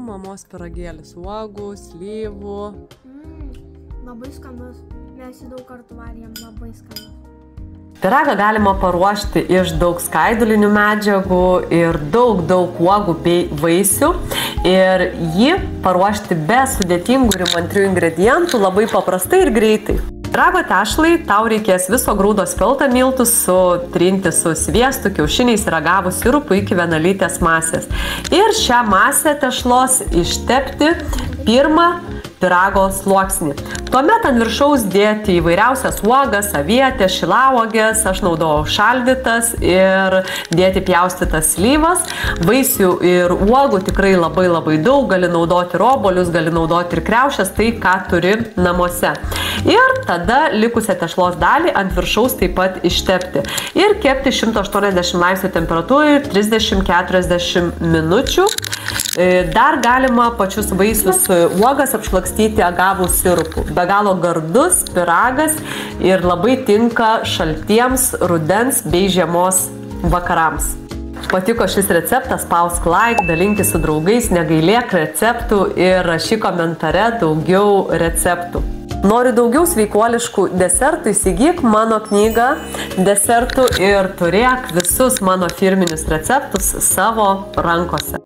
mamos pyragėlis, uogų, slyvų. Labai skanus, mes jį daug kartų valgėm, labai skanus. Pyragą galima paruošti iš daug skaidulinių medžiagų ir daug uogų bei vaisių. Ir jį paruošti be sudėtingų ir įmantrių ingredientų labai paprastai ir greitai. Pyrago tešlai tau reikės viso grūdo speltą miltus sutrinti su sviestu, kiaušiniais ir agavų sirupu iki vienalytės masės. Ir šią masę tešlos ištepti pirmą pyrago sluoksnį. Tuomet ant viršaus dėti įvairiausias uogas, avietės, šilauogės, aš naudojau šaldytas ir dėti pjaustytas slyvas. Vaisių ir uogų tikrai labai daug, gali naudoti obuolius, gali naudoti ir kriaušes, tai ką turi namuose. Ir tada likusią tešlos dalį ant viršaus taip pat ištepti. Ir kepti 180 laipsnių temperatūrai 30-40 minučių. Dar galima pačius vaisius uogas apšlakstyti agavų sirupu. Be galo gardus pyragas ir labai tinka šaltiems rudens bei žiemos vakarams. Patiko šis receptas, spausk like, dalinkis su draugais, negailėk receptų ir rašyk komentare daugiau receptų. Nori daugiau sveikuoliškų desertų, įsigyk mano knygą desertų ir turėk visus mano firminius receptus savo rankose.